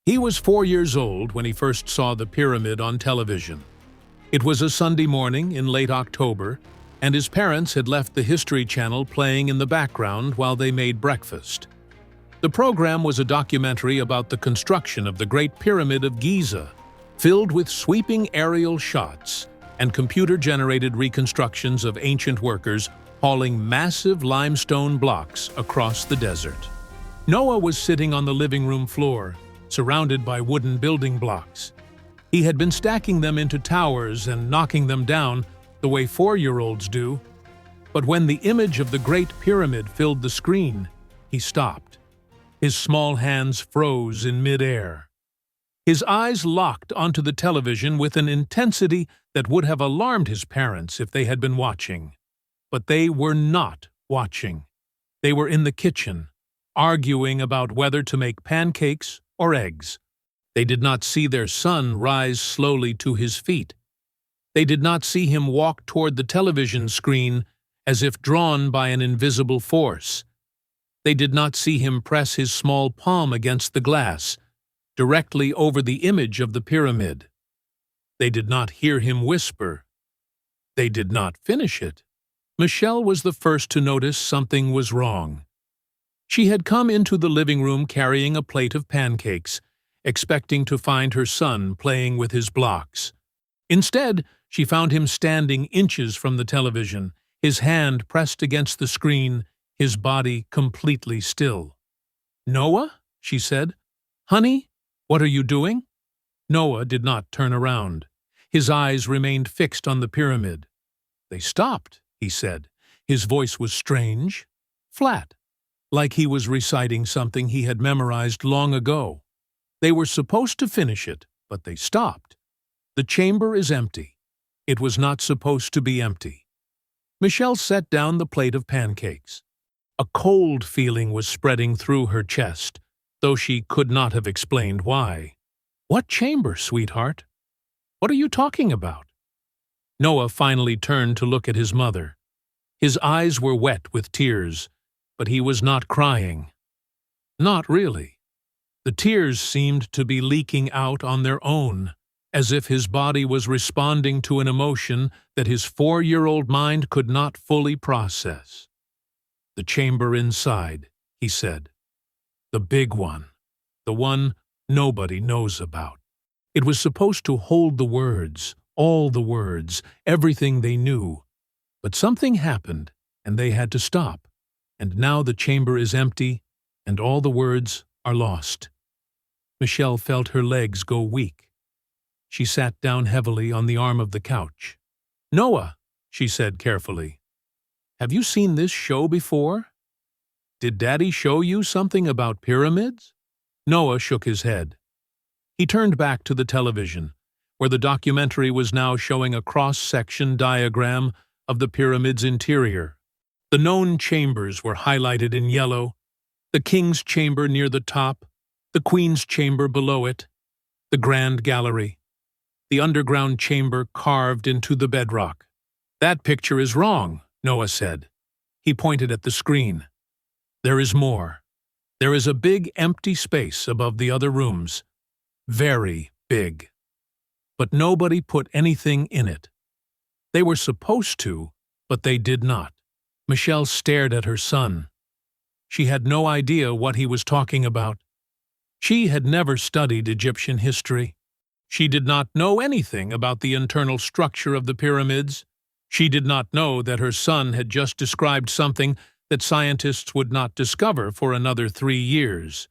He was 4 years old when he first saw the pyramid on television. It was a Sunday morning in late October, and his parents had left the History Channel playing in the background while they made breakfast. The program was a documentary about the construction of the Great Pyramid of Giza, filled with sweeping aerial shots and computer-generated reconstructions of ancient workers hauling massive limestone blocks across the desert. Noah was sitting on the living room floor, surrounded by wooden building blocks. He had been stacking them into towers and knocking them down the way 4-year-olds do. But when the image of the Great Pyramid filled the screen, he stopped. His small hands froze in mid-air. His eyes locked onto the television with an intensity that would have alarmed his parents if they had been watching. But they were not watching. They were in the kitchen, arguing about whether to make pancakes or eggs. They did not see their son rise slowly to his feet. They did not see him walk toward the television screen as if drawn by an invisible force. They did not see him press his small palm against the glass, directly over the image of the pyramid. They did not hear him whisper. They did not finish it. Michelle was the first to notice something was wrong. She had come into the living room carrying a plate of pancakes, expecting to find her son playing with his blocks. Instead, she found him standing inches from the television, his hand pressed against the screen, his body completely still. "Noah?" she said. "Honey, what are you doing?" Noah did not turn around. His eyes remained fixed on the pyramid. "They stopped," he said. His voice was strange, flat, like he was reciting something he had memorized long ago. "They were supposed to finish it, but they stopped. The chamber is empty. It was not supposed to be empty." Michelle set down the plate of pancakes. A cold feeling was spreading through her chest, though she could not have explained why. "What chamber, sweetheart? What are you talking about?" Noah finally turned to look at his mother. His eyes were wet with tears, but he was not crying. Not really. The tears seemed to be leaking out on their own, as if his body was responding to an emotion that his 4-year-old mind could not fully process. "The chamber inside," he said. "The big one. The one nobody knows about. It was supposed to hold the words, all the words, everything they knew. But something happened, and they had to stop. And now the chamber is empty, and all the words are lost." Michelle felt her legs go weak. She sat down heavily on the arm of the couch. "Noah," she said carefully, "have you seen this show before? Did Daddy show you something about pyramids?" Noah shook his head. He turned back to the television, where the documentary was now showing a cross-section diagram of the pyramid's interior. The known chambers were highlighted in yellow: the king's chamber near the top, the queen's chamber below it, the grand gallery, the underground chamber carved into the bedrock. "That picture is wrong," Noah said. He pointed at the screen. "There is more. There is a big empty space above the other rooms. Very big. But nobody put anything in it. They were supposed to, but they did not." Michelle stared at her son. She had no idea what he was talking about. She had never studied Egyptian history. She did not know anything about the internal structure of the pyramids. She did not know that her son had just described something that scientists would not discover for another 3 years.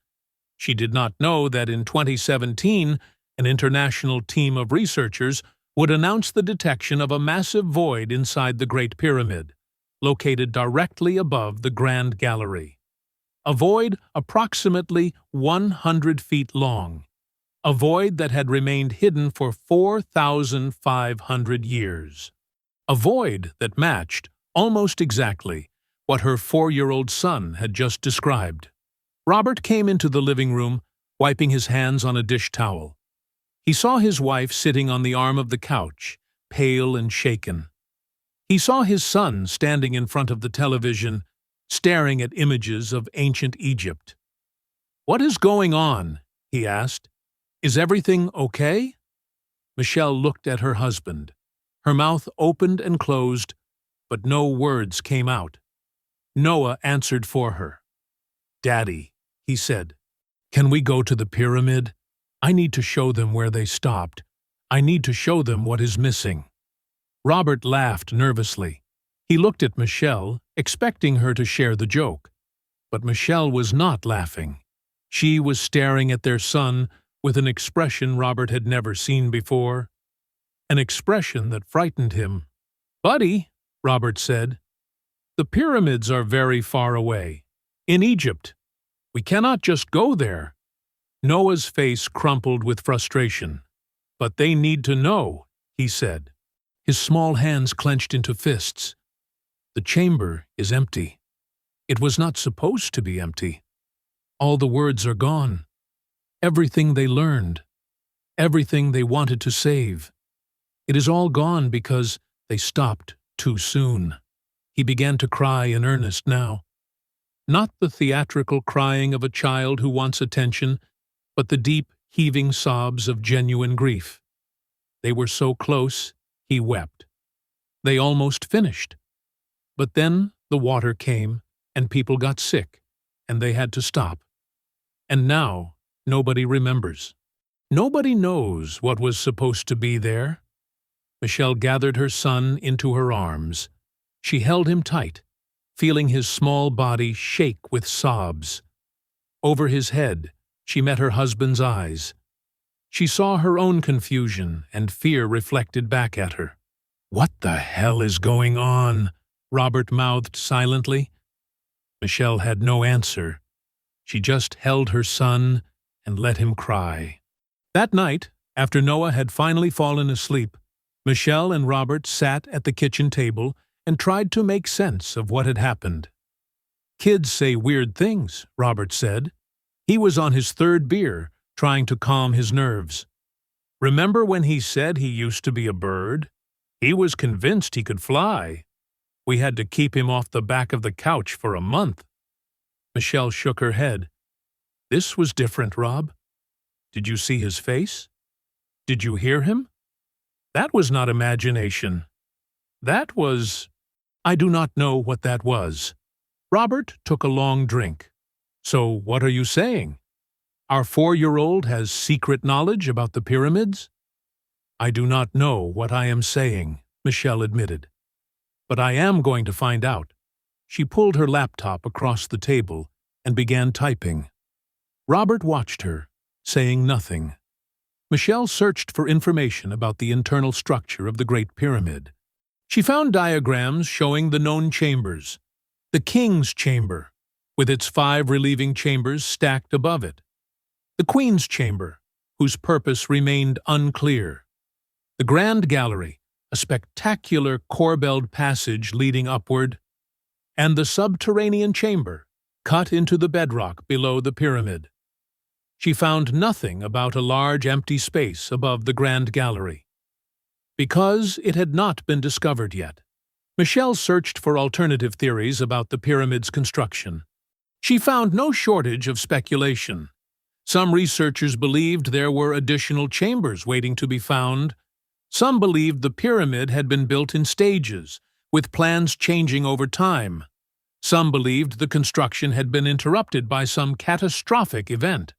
She did not know that in 2017, an international team of researchers would announce the detection of a massive void inside the Great Pyramid, located directly above the Grand Gallery. A void approximately 100 feet long. A void that had remained hidden for 4,500 years. A void that matched, almost exactly, what her 4-year-old son had just described. Robert came into the living room, wiping his hands on a dish towel. He saw his wife sitting on the arm of the couch, pale and shaken. He saw his son standing in front of the television, staring at images of ancient Egypt. "What is going on?" he asked. Is everything okay? Michelle looked at her husband. Her mouth opened and closed, but no words came out. Noah answered for her. "Daddy," he said, "can we go to the pyramid? I need to show them where they stopped. I need to show them what is missing." Robert laughed nervously. He looked at Michelle, expecting her to share the joke. But Michelle was not laughing. She was staring at their son with an expression Robert had never seen before. An expression that frightened him. "Buddy," Robert said, "the pyramids are very far away. In Egypt. We cannot just go there." Noah's face crumpled with frustration. "But they need to know," he said. His small hands clenched into fists. "The chamber is empty. It was not supposed to be empty. All the words are gone. Everything they learned. Everything they wanted to save. It is all gone because they stopped too soon." He began to cry in earnest now. Not the theatrical crying of a child who wants attention, but the deep, heaving sobs of genuine grief. They were so close, he wept. They almost finished. But then the water came, and people got sick, and they had to stop. And now nobody remembers. Nobody knows what was supposed to be there. Michelle gathered her son into her arms. She held him tight, feeling his small body shake with sobs. Over his head, she met her husband's eyes. She saw her own confusion and fear reflected back at her. "What the hell is going on?" Robert mouthed silently. Michelle had no answer. She just held her son and let him cry. That night, after Noah had finally fallen asleep, Michelle and Robert sat at the kitchen table and tried to make sense of what had happened. "Kids say weird things," Robert said. He was on his third beer, trying to calm his nerves. "Remember when he said he used to be a bird? He was convinced he could fly. We had to keep him off the back of the couch for a month." Michelle shook her head. "This was different, Rob. Did you see his face? Did you hear him? That was not imagination. That was— I do not know what that was." Robert took a long drink. "So what are you saying? Our 4-year-old has secret knowledge about the pyramids?" "I do not know what I am saying," Michelle admitted. "But I am going to find out." She pulled her laptop across the table and began typing. Robert watched her, saying nothing. Michelle searched for information about the internal structure of the Great Pyramid. She found diagrams showing the known chambers. The King's Chamber, with its 5 relieving chambers stacked above it. The Queen's Chamber, whose purpose remained unclear. The Grand Gallery, a spectacular corbelled passage leading upward. And the subterranean chamber, cut into the bedrock below the pyramid. She found nothing about a large empty space above the Grand Gallery. Because it had not been discovered yet, Michelle searched for alternative theories about the pyramid's construction. She found no shortage of speculation. Some researchers believed there were additional chambers waiting to be found. Some believed the pyramid had been built in stages, with plans changing over time. Some believed the construction had been interrupted by some catastrophic event.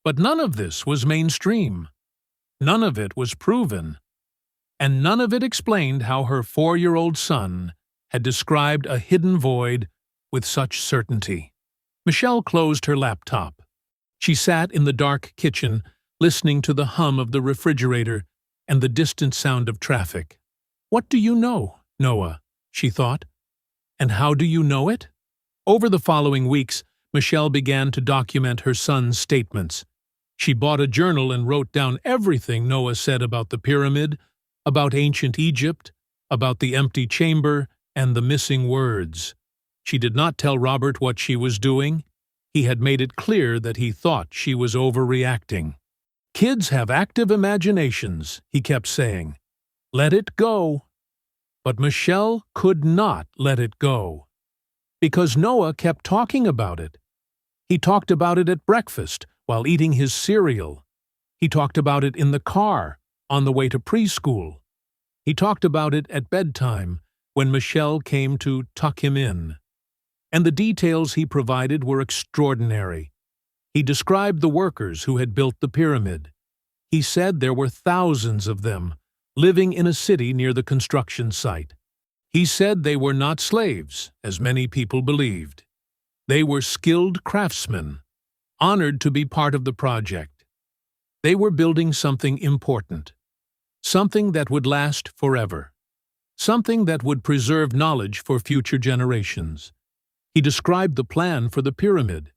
But none of this was mainstream. None of it was proven. And none of it explained how her 4-year-old son had described a hidden void with such certainty. Michelle closed her laptop. She sat in the dark kitchen, listening to the hum of the refrigerator and the distant sound of traffic. "What do you know, Noah?" she thought. "And how do you know it?" Over the following weeks, Michelle began to document her son's statements. She bought a journal and wrote down everything Noah said about the pyramid, about ancient Egypt, about the empty chamber, and the missing words. She did not tell Robert what she was doing. He had made it clear that he thought she was overreacting. "Kids have active imaginations," he kept saying. "Let it go." But Michelle could not let it go. Because Noah kept talking about it. He talked about it at breakfast while eating his cereal. He talked about it in the car, on the way to preschool. He talked about it at bedtime, when Michelle came to tuck him in. And the details he provided were extraordinary. He described the workers who had built the pyramid. He said there were thousands of them, living in a city near the construction site. He said they were not slaves, as many people believed. They were skilled craftsmen, honored to be part of the project. They were building something important, something that would last forever, something that would preserve knowledge for future generations. He described the plan for the pyramid.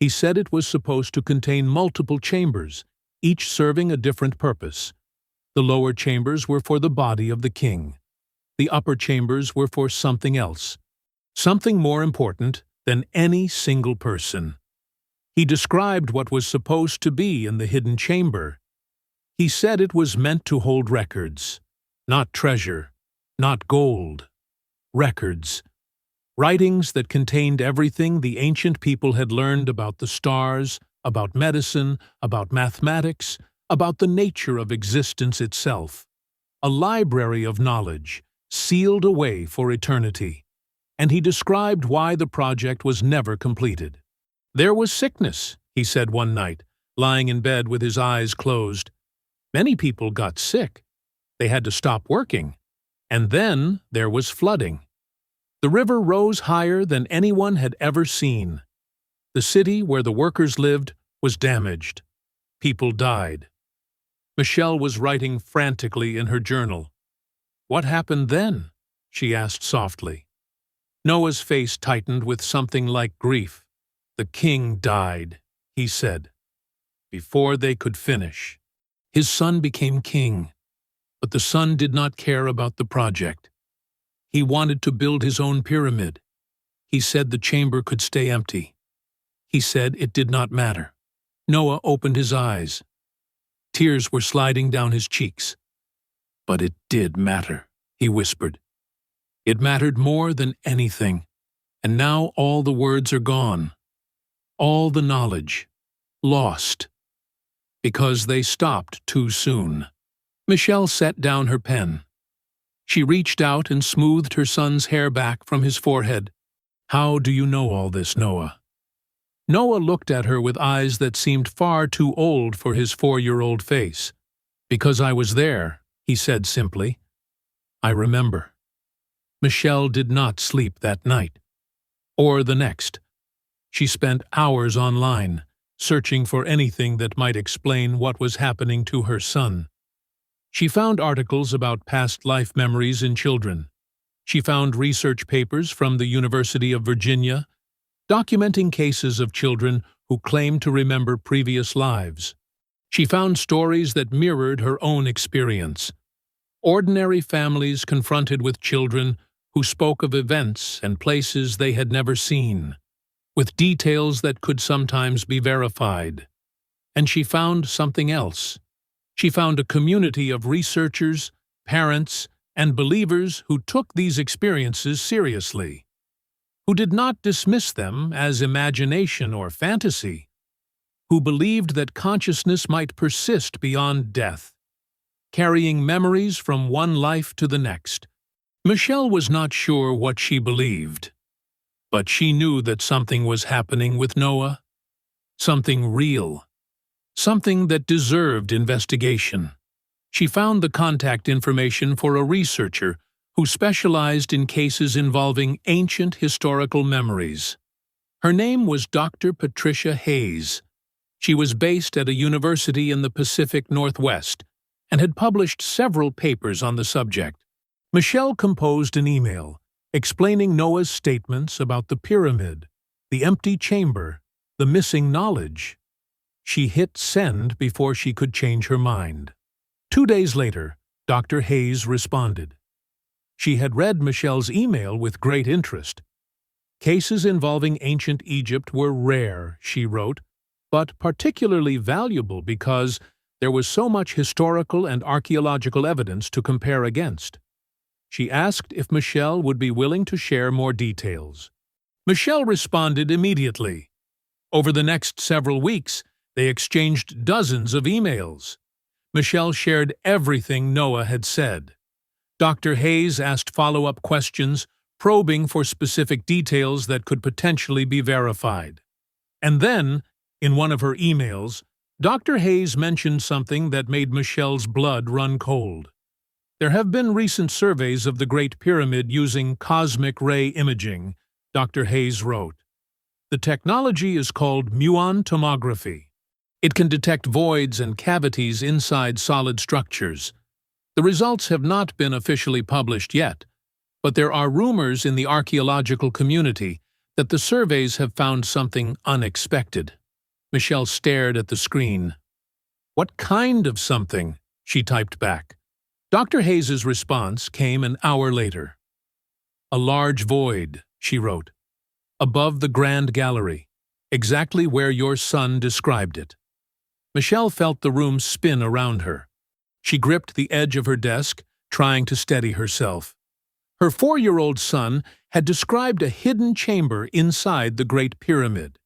He said it was supposed to contain multiple chambers, each serving a different purpose. The lower chambers were for the body of the king. The upper chambers were for something else, something more important than any single person. He described what was supposed to be in the hidden chamber. He said it was meant to hold records, not treasure, not gold. Records. Writings that contained everything the ancient people had learned about the stars, about medicine, about mathematics, about the nature of existence itself. A library of knowledge, sealed away for eternity. And he described why the project was never completed. There was sickness, he said one night, lying in bed with his eyes closed. Many people got sick. They had to stop working. And then there was flooding. The river rose higher than anyone had ever seen. The city where the workers lived was damaged. People died. Michelle was writing frantically in her journal. "What happened then?" she asked softly. Noah's face tightened with something like grief. "The king died," he said, before they could finish. His son became king, but the son did not care about the project. He wanted to build his own pyramid. He said the chamber could stay empty. He said it did not matter. Noah opened his eyes. Tears were sliding down his cheeks. "But it did matter," he whispered. "It mattered more than anything, and now all the words are gone. All the knowledge. Lost. Because they stopped too soon." Michelle set down her pen. She reached out and smoothed her son's hair back from his forehead. "How do you know all this, Noah?" Noah looked at her with eyes that seemed far too old for his 4-year-old face. "Because I was there," he said simply. "I remember." Michelle did not sleep that night. Or the next. She spent hours online, searching for anything that might explain what was happening to her son. She found articles about past life memories in children. She found research papers from the University of Virginia, documenting cases of children who claimed to remember previous lives. She found stories that mirrored her own experience. Ordinary families confronted with children who spoke of events and places they had never seen, with details that could sometimes be verified. And she found something else. She found a community of researchers, parents, and believers who took these experiences seriously, who did not dismiss them as imagination or fantasy, who believed that consciousness might persist beyond death, carrying memories from one life to the next. Michelle was not sure what she believed, but she knew that something was happening with Noah, something real, something that deserved investigation. She found the contact information for a researcher who specialized in cases involving ancient historical memories. Her name was Dr. Patricia Hayes. She was based at a university in the Pacific Northwest and had published several papers on the subject. Michelle composed an email explaining Noah's statements about the pyramid, the empty chamber, the missing knowledge. She hit send before she could change her mind. 2 days later, Dr. Hayes responded. She had read Michelle's email with great interest. Cases involving ancient Egypt were rare, she wrote, but particularly valuable because there was so much historical and archaeological evidence to compare against. She asked if Michelle would be willing to share more details. Michelle responded immediately. Over the next several weeks, They exchanged dozens of emails. Michelle shared everything Noah had said. Dr. Hayes asked follow-up questions, probing for specific details that could potentially be verified. And then, in one of her emails, Dr. Hayes mentioned something that made Michelle's blood run cold. There have been recent surveys of the Great Pyramid using cosmic ray imaging, Dr. Hayes wrote. The technology is called muon tomography. It can detect voids and cavities inside solid structures. The results have not been officially published yet, but there are rumors in the archaeological community that the surveys have found something unexpected. Michelle stared at the screen. "What kind of something?" she typed back. Dr. Hayes's response came an hour later. "A large void," she wrote, "above the Grand Gallery, exactly where your son described it." Michelle felt the room spin around her. She gripped the edge of her desk, trying to steady herself. Her 4-year-old son had described a hidden chamber inside the Great Pyramid.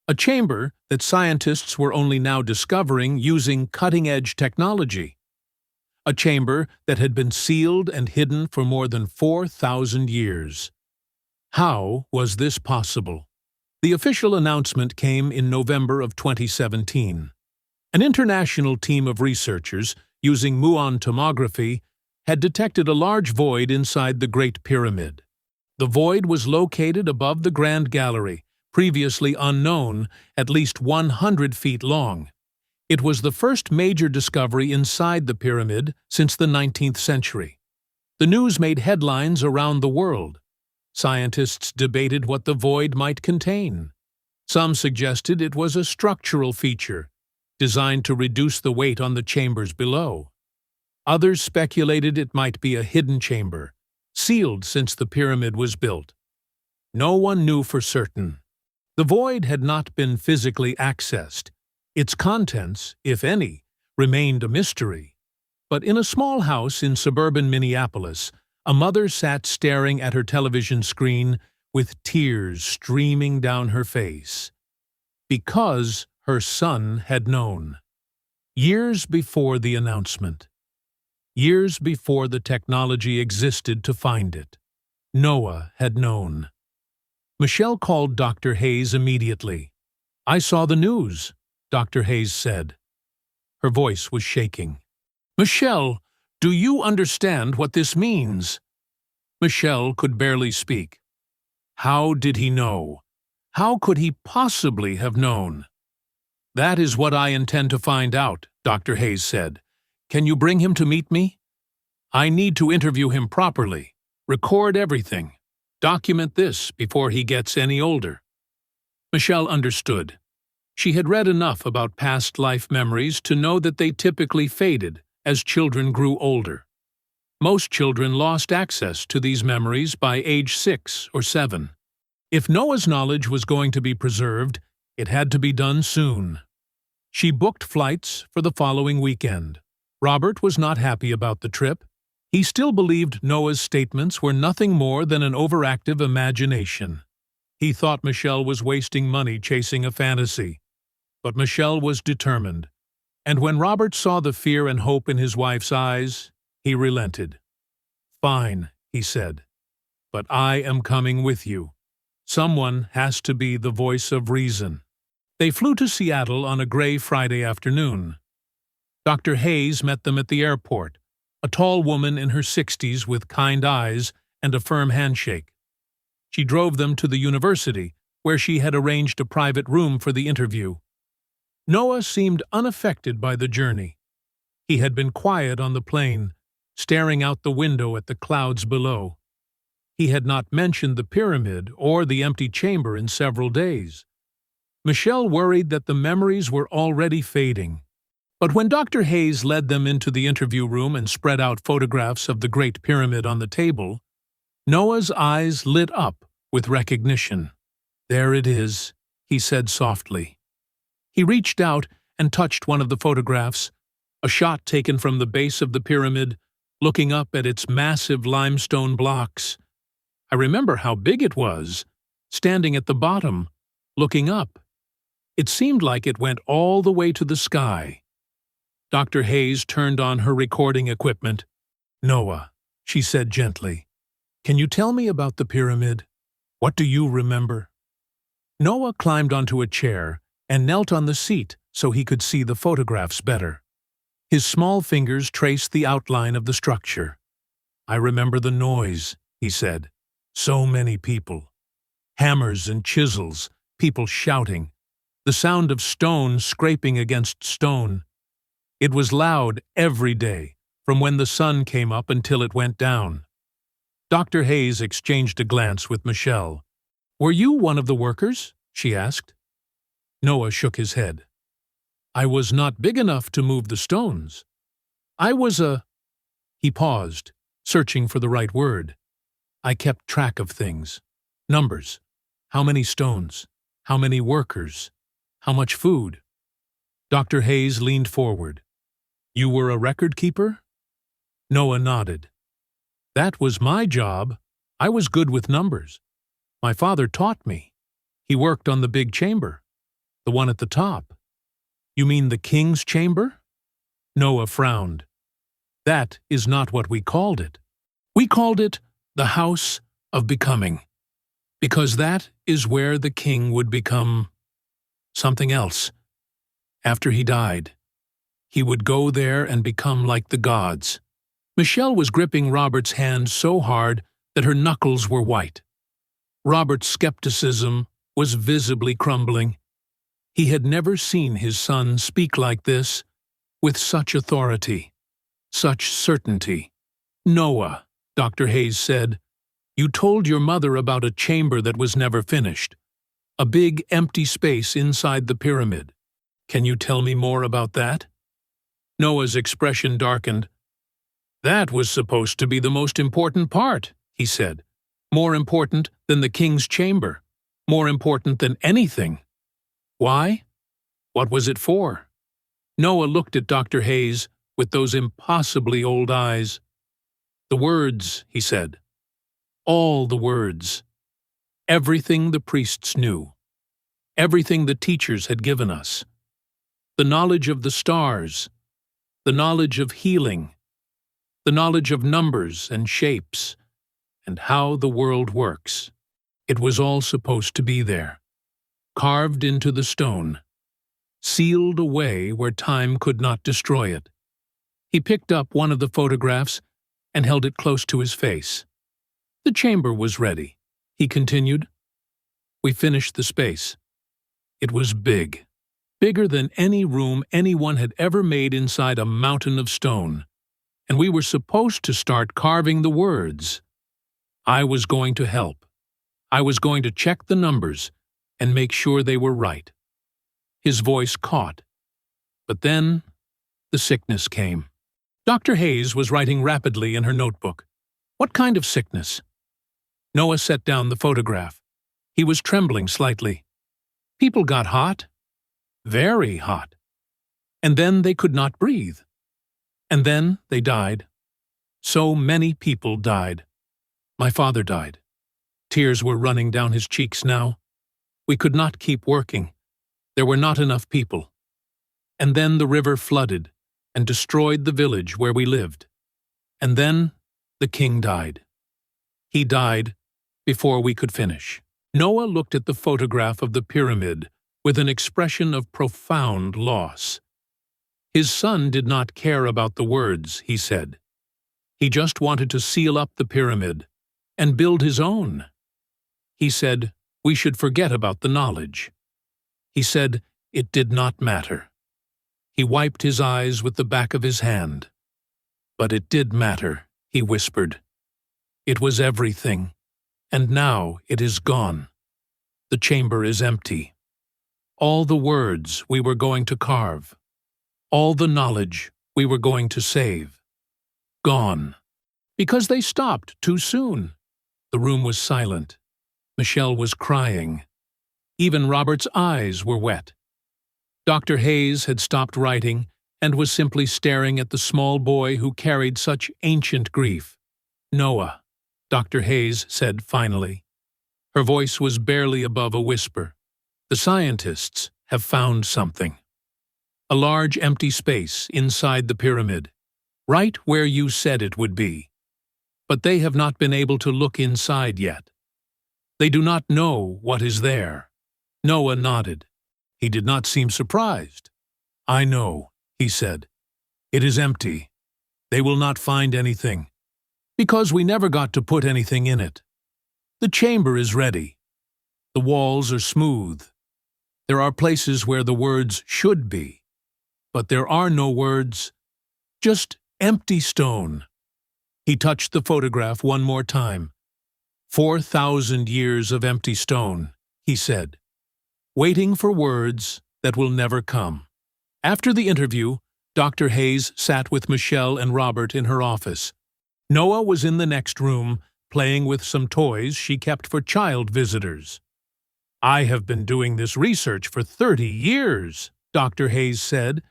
A chamber that scientists were only now discovering using cutting-edge technology. A chamber that had been sealed and hidden for more than 4,000 years. How was this possible? The official announcement came in November of 2017. An international team of researchers, using muon tomography, had detected a large void inside the Great Pyramid. The void was located above the Grand Gallery, previously unknown, at least 100 feet long. It was the first major discovery inside the pyramid since the 19th century. The news made headlines around the world. Scientists debated what the void might contain. Some suggested it was a structural feature, designed to reduce the weight on the chambers below. Others speculated it might be a hidden chamber, sealed since the pyramid was built. No one knew for certain. The void had not been physically accessed. Its contents, if any, remained a mystery. But in a small house in suburban Minneapolis, a mother sat staring at her television screen with tears streaming down her face. Because her son had known. Years before the announcement. Years before the technology existed to find it. Noah had known. Michelle called Dr. Hayes immediately. "I saw the news," Dr. Hayes said. Her voice was shaking. "Michelle, do you understand what this means?" Michelle could barely speak. How did he know? How could he possibly have known? "That is what I intend to find out," Dr. Hayes said. "Can you bring him to meet me? I need to interview him properly, record everything, document this before he gets any older." Michelle understood. She had read enough about past life memories to know that they typically faded as children grew older. Most children lost access to these memories by age 6 or 7. If Noah's knowledge was going to be preserved, it had to be done soon. She booked flights for the following weekend. Robert was not happy about the trip. He still believed Noah's statements were nothing more than an overactive imagination. He thought Michelle was wasting money chasing a fantasy. But Michelle was determined. And when Robert saw the fear and hope in his wife's eyes, he relented. "Fine," he said. "But I am coming with you. Someone has to be the voice of reason." They flew to Seattle on a gray Friday afternoon. Dr. Hayes met them at the airport, a tall woman in her 60s with kind eyes and a firm handshake. She drove them to the university, where she had arranged a private room for the interview. Noah seemed unaffected by the journey. He had been quiet on the plane, staring out the window at the clouds below. He had not mentioned the pyramid or the empty chamber in several days. Michelle worried that the memories were already fading. But when Dr. Hayes led them into the interview room and spread out photographs of the Great Pyramid on the table, Noah's eyes lit up with recognition. "There it is," he said softly. He reached out and touched one of the photographs, a shot taken from the base of the pyramid, looking up at its massive limestone blocks. "I remember how big it was, standing at the bottom, looking up." It seemed like it went all the way to the sky. Dr. Hayes turned on her recording equipment. "Noah," she said gently, "can you tell me about the pyramid? What do you remember?" Noah climbed onto a chair and knelt on the seat so he could see the photographs better. His small fingers traced the outline of the structure. "I remember the noise," he said. "So many people. Hammers and chisels, people shouting. The sound of stone scraping against stone. It was loud every day, from when the sun came up until it went down." Dr. Hayes exchanged a glance with Michelle. "Were you one of the workers?" she asked. Noah shook his head. "I was not big enough to move the stones. I was a—" He paused, searching for the right word. "I kept track of things. Numbers. How many stones? How many workers? How much food?" Dr. Hayes leaned forward. "You were a record keeper?" Noah nodded. "That was my job. I was good with numbers. My father taught me. He worked on the big chamber, the one at the top." "You mean the king's chamber?" Noah frowned. "That is not what we called it. We called it the House of Becoming, because that is where the king would become something else. After he died, he would go there and become like the gods." Michelle was gripping Robert's hand so hard that her knuckles were white. Robert's skepticism was visibly crumbling. He had never seen his son speak like this, with such authority, such certainty. "Noah," Dr. Hayes said, "you told your mother about a chamber that was never finished, a big empty space inside the pyramid. Can you tell me more about that?" Noah's expression darkened. "That was supposed to be the most important part," he said. "More important than the king's chamber. More important than anything." "Why? What was it for?" Noah looked at Dr. Hayes with those impossibly old eyes. "The words," he said. "All the words. Everything the priests knew. Everything the teachers had given us. The knowledge of the stars. The knowledge of healing. The knowledge of numbers and shapes, and how the world works. It was all supposed to be there, carved into the stone, sealed away where time could not destroy it." He picked up one of the photographs and held it close to his face. "The chamber was ready," he continued. "We finished the space. It was big, bigger than any room anyone had ever made inside a mountain of stone. And we were supposed to start carving the words. I was going to help. I was going to check the numbers and make sure they were right." His voice caught. But then the sickness came. Dr. Hayes was writing rapidly in her notebook. "What kind of sickness?" Noah set down the photograph. He was trembling slightly. "People got hot. Very hot. And then they could not breathe. And then they died. So many people died. My father died." Tears were running down his cheeks now. "We could not keep working. There were not enough people. And then the river flooded and destroyed the village where we lived. And then the king died. He died before we could finish." Noah looked at the photograph of the pyramid with an expression of profound loss. His son did not care about the words, he said. He just wanted to seal up the pyramid and build his own. He said we should forget about the knowledge. He said it did not matter. He wiped his eyes with the back of his hand. "But it did matter," he whispered. "It was everything, and now it is gone. The chamber is empty. All the words we were going to carve, all the knowledge we were going to save, gone. Because they stopped too soon." The room was silent. Michelle was crying. Even Robert's eyes were wet. Dr. Hayes had stopped writing and was simply staring at the small boy who carried such ancient grief. "Noah," Dr. Hayes said finally. Her voice was barely above a whisper. "The scientists have have found something. A large empty space inside the pyramid, right where you said it would be. But they have not been able to look inside yet. They do not know what is there. Noah nodded. He did not seem surprised. I know, he said. It is empty. They will not find anything, because we never got to put anything in it. The chamber is ready. The walls are smooth. There are places where the words should be, but there are no words, just empty stone. He touched the photograph one more time. 4,000 years of empty stone, he said, waiting for words that will never come. After the interview, Dr. Hayes sat with Michelle and Robert in her office. Noah was in the next room, playing with some toys she kept for child visitors. I have been doing this research for 30 years, Dr. Hayes said.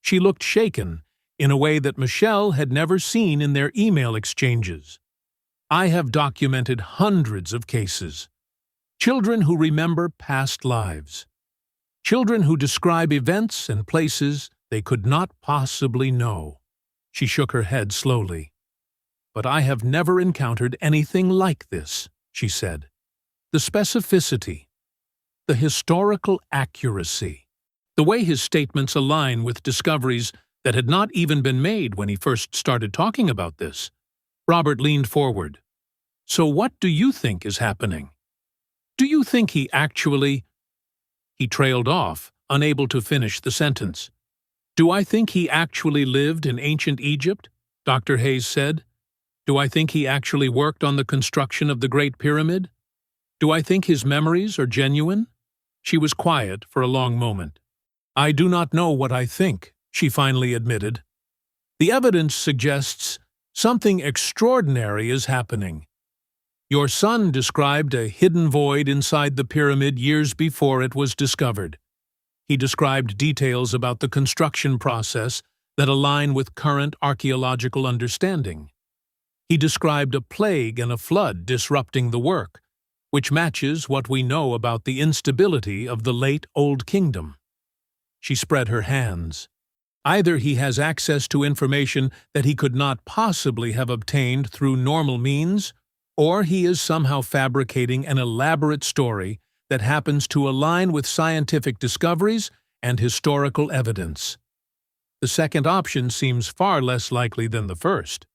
She looked shaken, in a way that Michelle had never seen in their email exchanges. I have documented hundreds of cases. Children who remember past lives. Children who describe events and places they could not possibly know. She shook her head slowly. But I have never encountered anything like this, she said. The specificity, the historical accuracy, the way his statements align with discoveries that had not even been made when he first started talking about this. Robert leaned forward. So what do you think is happening? Do you think he actually... He trailed off, unable to finish the sentence. Do I think he actually lived in ancient Egypt? Dr. Hayes said. Do I think he actually worked on the construction of the Great Pyramid? Do I think his memories are genuine? She was quiet for a long moment. I do not know what I think, she finally admitted. The evidence suggests something extraordinary is happening. Your son described a hidden void inside the pyramid years before it was discovered. He described details about the construction process that align with current archaeological understanding. He described a plague and a flood disrupting the work, which matches what we know about the instability of the late Old Kingdom. She spread her hands. Either he has access to information that he could not possibly have obtained through normal means, or he is somehow fabricating an elaborate story that happens to align with scientific discoveries and historical evidence. The second option seems far less likely than the first.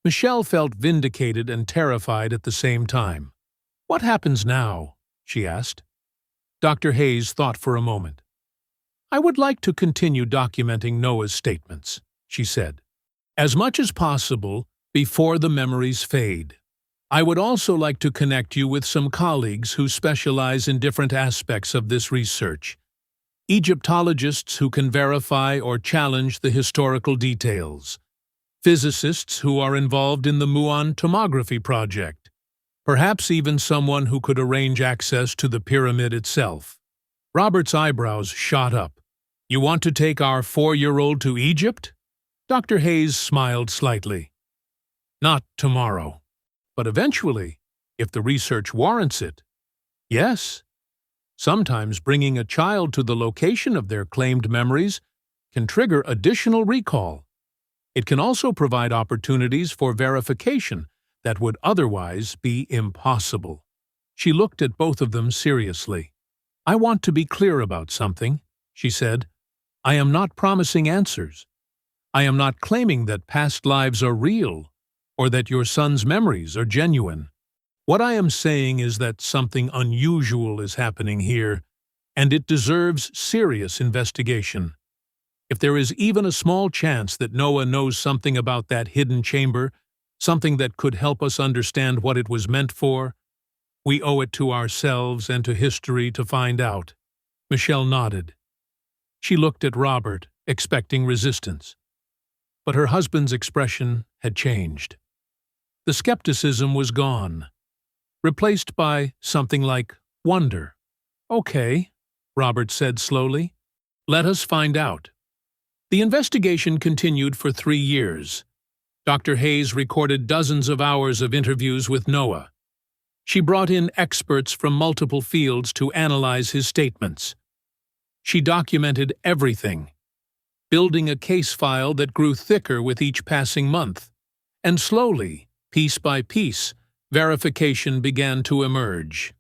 Michelle felt vindicated and terrified at the same time. What happens now? She asked. Dr. Hayes thought for a moment. I would like to continue documenting Noah's statements, she said, as much as possible before the memories fade. I would also like to connect you with some colleagues who specialize in different aspects of this research. Egyptologists who can verify or challenge the historical details. Physicists who are involved in the muon tomography project. Perhaps even someone who could arrange access to the pyramid itself. Robert's eyebrows shot up. You want to take our 4-year-old to Egypt? Dr. Hayes smiled slightly. Not tomorrow. But eventually, if the research warrants it, yes. Sometimes bringing a child to the location of their claimed memories can trigger additional recall. It can also provide opportunities for verification that would otherwise be impossible. She looked at both of them seriously. I want to be clear about something, she said. I am not promising answers. I am not claiming that past lives are real, or that your son's memories are genuine. What I am saying is that something unusual is happening here, and it deserves serious investigation. If there is even a small chance that Noah knows something about that hidden chamber, something that could help us understand what it was meant for, we owe it to ourselves and to history to find out. Michelle nodded. She looked at Robert, expecting resistance. But her husband's expression had changed. The skepticism was gone, replaced by something like wonder. Okay, Robert said slowly. Let us find out. The investigation continued for 3 years. Dr. Hayes recorded dozens of hours of interviews with Noah. She brought in experts from multiple fields to analyze his statements. She documented everything, building a case file that grew thicker with each passing month. And slowly, piece by piece, verification began to emerge.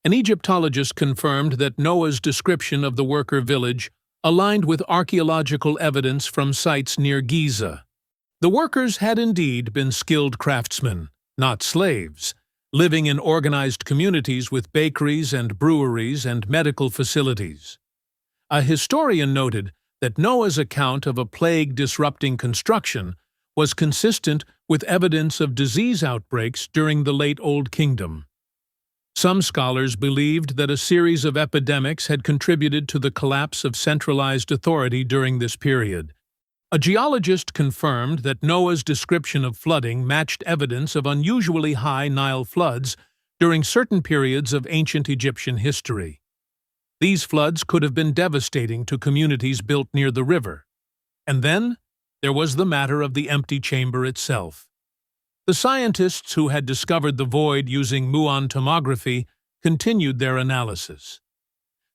An Egyptologist confirmed that Noah's description of the worker village aligned with archaeological evidence from sites near Giza. The workers had indeed been skilled craftsmen, not slaves, living in organized communities with bakeries and breweries and medical facilities. A historian noted that Noah's account of a plague disrupting construction was consistent with evidence of disease outbreaks during the late Old Kingdom. Some scholars believed that a series of epidemics had contributed to the collapse of centralized authority during this period. A geologist confirmed that Noah's description of flooding matched evidence of unusually high Nile floods during certain periods of ancient Egyptian history. These floods could have been devastating to communities built near the river. And then there was the matter of the empty chamber itself. The scientists who had discovered the void using muon tomography continued their analysis.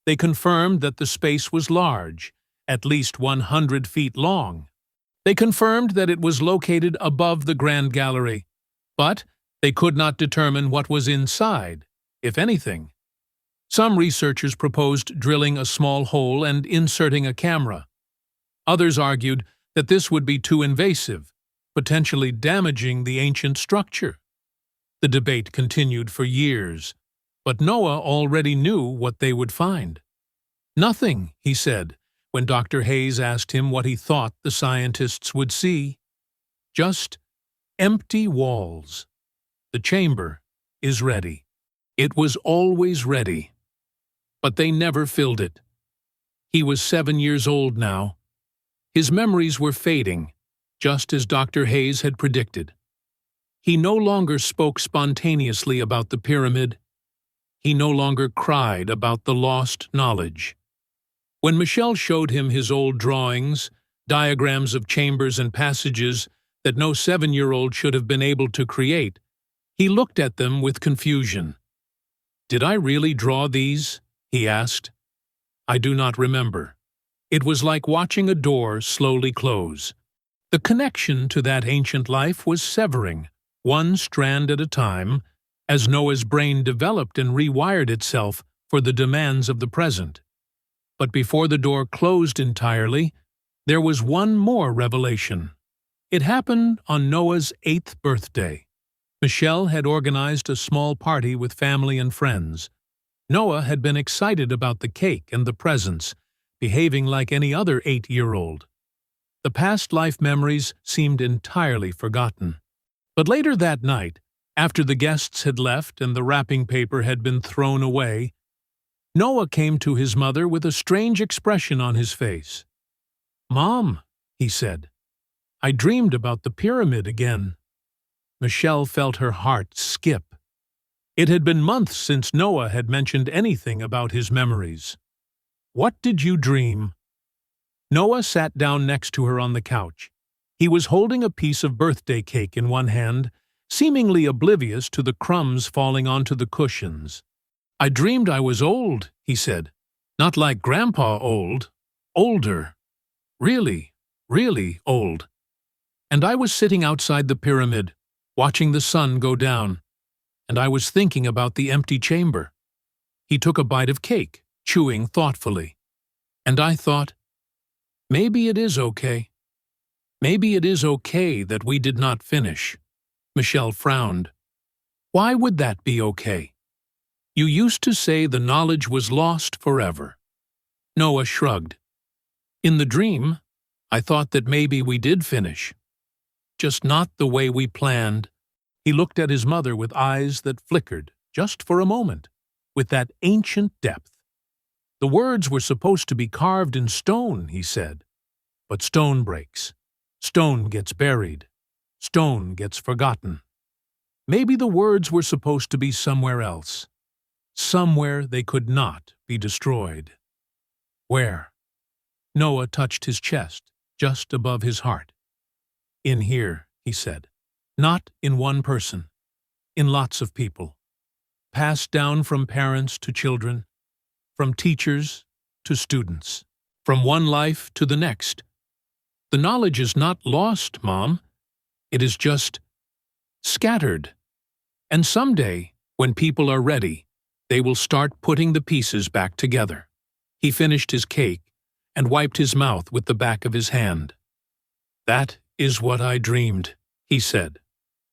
They confirmed that the space was large, at least 100 feet long. They confirmed that it was located above the Grand Gallery, but they could not determine what was inside, if anything. Some researchers proposed drilling a small hole and inserting a camera. Others argued that this would be too invasive, potentially damaging the ancient structure. The debate continued for years, but Noah already knew what they would find. "Nothing," he said, when Dr. Hayes asked him what he thought the scientists would see. "Just empty walls. The chamber is ready." It was always ready, but they never filled it. He was 7 years old now. His memories were fading, just as Dr. Hayes had predicted. He no longer spoke spontaneously about the pyramid. He no longer cried about the lost knowledge. When Michelle showed him his old drawings, diagrams of chambers and passages that no 7-year-old should have been able to create, he looked at them with confusion. "Did I really draw these?" he asked. "I do not remember." It was like watching a door slowly close. The connection to that ancient life was severing, one strand at a time, as Noah's brain developed and rewired itself for the demands of the present. But before the door closed entirely, there was one more revelation. It happened on Noah's 8th birthday. Michelle had organized a small party with family and friends. Noah had been excited about the cake and the presents, behaving like any other 8-year-old. The past life memories seemed entirely forgotten. But later that night, after the guests had left and the wrapping paper had been thrown away, Noah came to his mother with a strange expression on his face. "Mom," he said, "I dreamed about the pyramid again." Michelle felt her heart skip. It had been months since Noah had mentioned anything about his memories. "What did you dream?" Noah sat down next to her on the couch. He was holding a piece of birthday cake in one hand, seemingly oblivious to the crumbs falling onto the cushions. "I dreamed I was old," he said. "Not like Grandpa old. Older. Really, really old. And I was sitting outside the pyramid, watching the sun go down, and I was thinking about the empty chamber." He took a bite of cake, chewing thoughtfully. "And I thought, maybe it is okay. Maybe it is okay that we did not finish." Michelle frowned. "Why would that be okay? You used to say the knowledge was lost forever." Noah shrugged. "In the dream, I thought that maybe we did finish. Just not the way we planned." He looked at his mother with eyes that flickered, just for a moment, with that ancient depth. "The words were supposed to be carved in stone," he said. "But stone breaks. Stone gets buried. Stone gets forgotten. Maybe the words were supposed to be somewhere else. Somewhere they could not be destroyed." "Where?" Noah touched his chest, just above his heart. "In here," he said. "Not in one person. In lots of people. Passed down from parents to children, from teachers to students, from one life to the next. The knowledge is not lost, Mom. It is just scattered. And someday, when people are ready, they will start putting the pieces back together. He finished his cake and wiped his mouth with the back of his hand. That is what I dreamed, he said.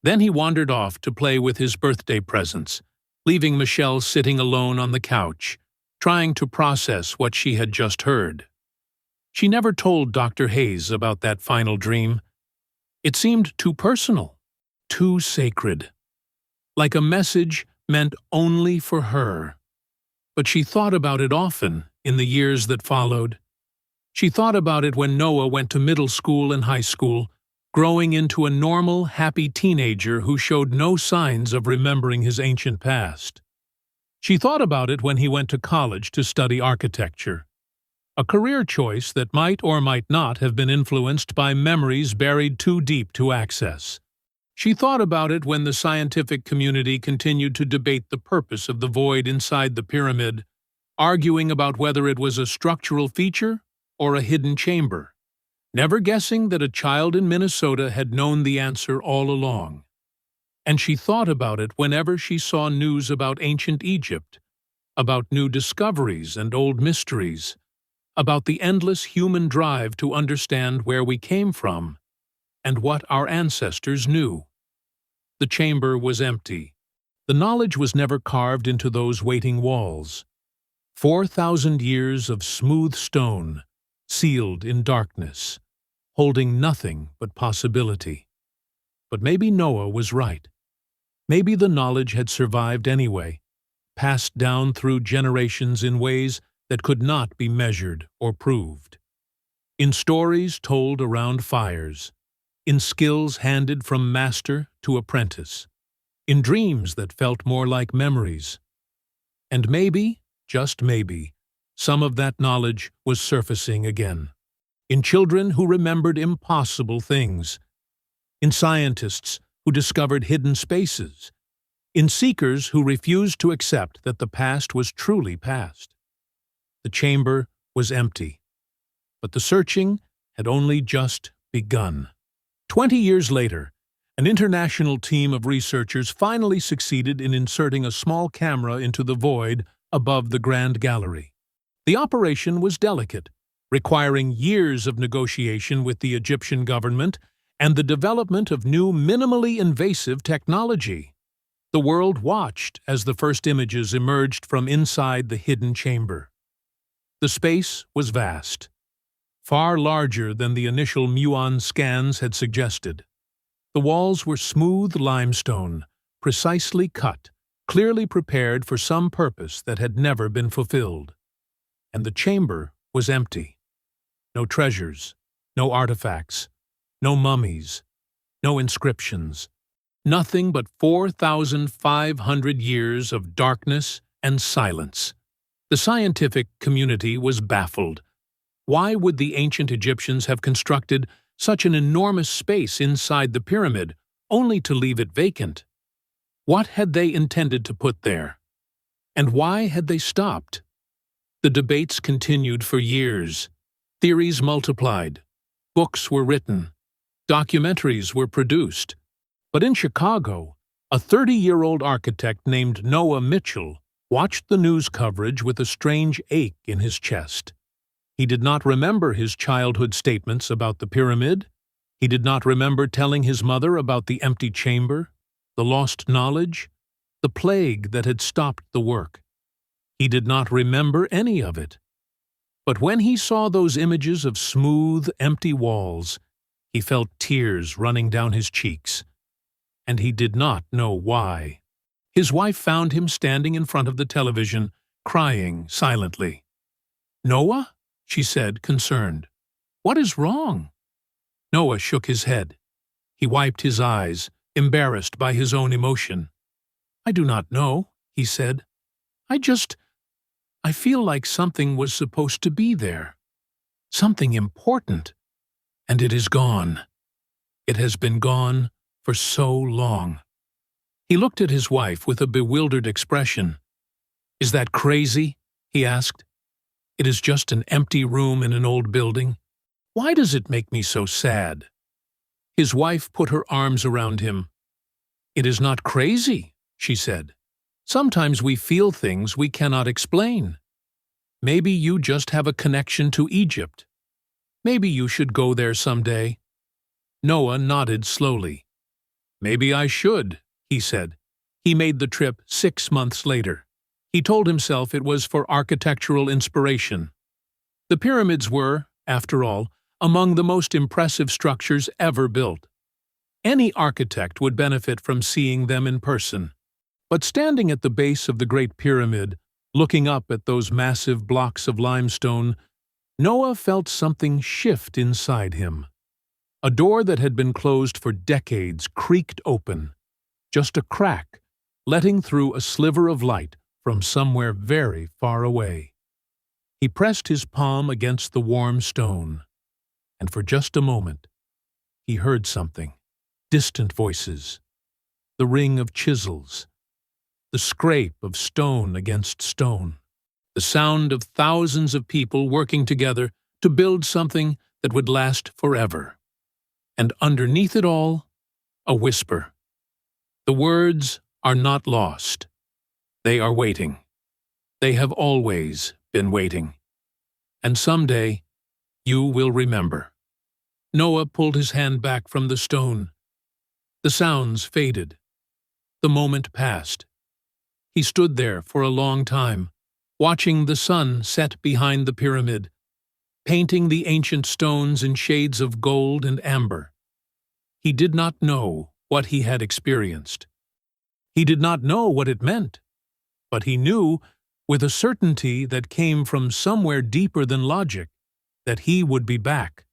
Then he wandered off to play with his birthday presents, leaving Michelle sitting alone on the couch, trying to process what she had just heard. She never told Dr. Hayes about that final dream. It seemed too personal, too sacred, like a message meant only for her. But she thought about it often in the years that followed. She thought about it when Noah went to middle school and high school, growing into a normal, happy teenager who showed no signs of remembering his ancient past. She thought about it when he went to college to study architecture, a career choice that might or might not have been influenced by memories buried too deep to access. She thought about it when the scientific community continued to debate the purpose of the void inside the pyramid, arguing about whether it was a structural feature or a hidden chamber, never guessing that a child in Minnesota had known the answer all along. And she thought about it whenever she saw news about ancient Egypt, about new discoveries and old mysteries, about the endless human drive to understand where we came from and what our ancestors knew. The chamber was empty. The knowledge was never carved into those waiting walls. 4,000 years of smooth stone, sealed in darkness, holding nothing but possibility. But maybe Noah was right. Maybe the knowledge had survived anyway, passed down through generations in ways that could not be measured or proved. In stories told around fires, in skills handed from master to apprentice, in dreams that felt more like memories. And maybe, just maybe, some of that knowledge was surfacing again. In children who remembered impossible things, in scientists who discovered hidden spaces, in seekers who refused to accept that the past was truly past. The chamber was empty, but the searching had only just begun. 20 years later, an international team of researchers finally succeeded in inserting a small camera into the void above the Grand Gallery. The operation was delicate, requiring years of negotiation with the Egyptian government and the development of new minimally invasive technology. The world watched as the first images emerged from inside the hidden chamber. The space was vast, far larger than the initial muon scans had suggested. The walls were smooth limestone, precisely cut, clearly prepared for some purpose that had never been fulfilled. And the chamber was empty. No treasures, no artifacts, no mummies, no inscriptions. Nothing but 4,500 years of darkness and silence. The scientific community was baffled. Why would the ancient Egyptians have constructed such an enormous space inside the pyramid, only to leave it vacant? What had they intended to put there? And why had they stopped? The debates continued for years. Theories multiplied. Books were written. Documentaries were produced. But in Chicago, a 30-year-old architect named Noah Mitchell watched the news coverage with a strange ache in his chest. He did not remember his childhood statements about the pyramid. He did not remember telling his mother about the empty chamber, the lost knowledge, the plague that had stopped the work. He did not remember any of it. But when he saw those images of smooth, empty walls, he felt tears running down his cheeks. And he did not know why. His wife found him standing in front of the television, crying silently. "Noah?" she said, concerned. "What is wrong?" Noah shook his head. He wiped his eyes, embarrassed by his own emotion. "I do not know," he said. I feel like something was supposed to be there. Something important. And it is gone. It has been gone for so long." He looked at his wife with a bewildered expression. "Is that crazy?" he asked. It is just an empty room in an old building. Why does it make me so sad?" His wife put her arms around him. "It is not crazy," she said. "Sometimes we feel things we cannot explain. Maybe you just have a connection to Egypt. Maybe you should go there someday." Noah nodded slowly. "Maybe I should," he said. He made the trip 6 months later. He told himself it was for architectural inspiration. The pyramids were, after all, among the most impressive structures ever built. Any architect would benefit from seeing them in person. But standing at the base of the Great Pyramid, looking up at those massive blocks of limestone, Noah felt something shift inside him. A door that had been closed for decades creaked open, just a crack, letting through a sliver of light from somewhere very far away. He pressed his palm against the warm stone, and for just a moment, he heard something. Distant voices, the ring of chisels, the scrape of stone against stone, the sound of thousands of people working together to build something that would last forever. And underneath it all, a whisper. The words are not lost. They are waiting. They have always been waiting. And someday, you will remember. Noah pulled his hand back from the stone. The sounds faded. The moment passed. He stood there for a long time, watching the sun set behind the pyramid, painting the ancient stones in shades of gold and amber. He did not know what he had experienced. He did not know what it meant, but he knew, with a certainty that came from somewhere deeper than logic, that he would be back.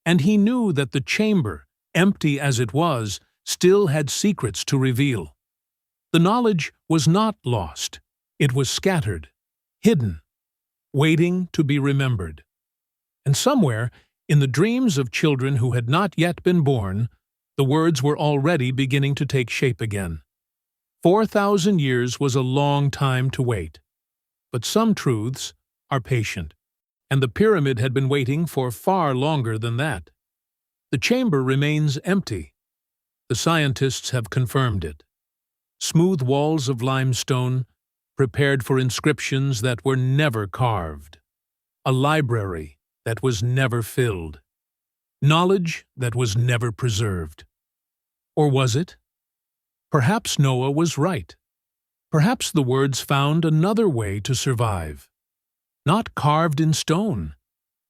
And he knew that the chamber, empty as it was, still had secrets to reveal. The knowledge was not lost. It was scattered, hidden, waiting to be remembered. And somewhere, in the dreams of children who had not yet been born, the words were already beginning to take shape again. 4,000 years was a long time to wait. But some truths are patient, and the pyramid had been waiting for far longer than that. The chamber remains empty. The scientists have confirmed it. Smooth walls of limestone, prepared for inscriptions that were never carved. A library that was never filled. Knowledge that was never preserved. Or was it? Perhaps Noah was right. Perhaps the words found another way to survive. Not carved in stone,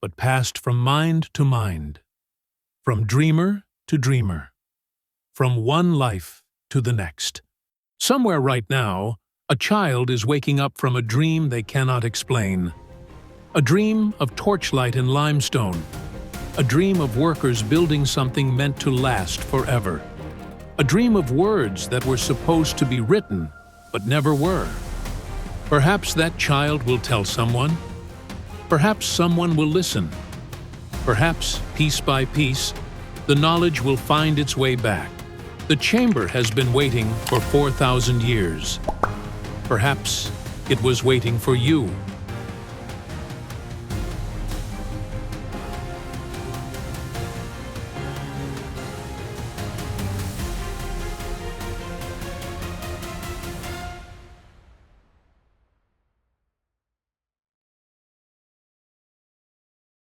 but passed from mind to mind. From dreamer to dreamer. From one life to the next. Somewhere right now, a child is waking up from a dream they cannot explain. A dream of torchlight and limestone. A dream of workers building something meant to last forever. A dream of words that were supposed to be written, but never were. Perhaps that child will tell someone. Perhaps someone will listen. Perhaps, piece by piece, the knowledge will find its way back. The chamber has been waiting for 4,000 years. Perhaps it was waiting for you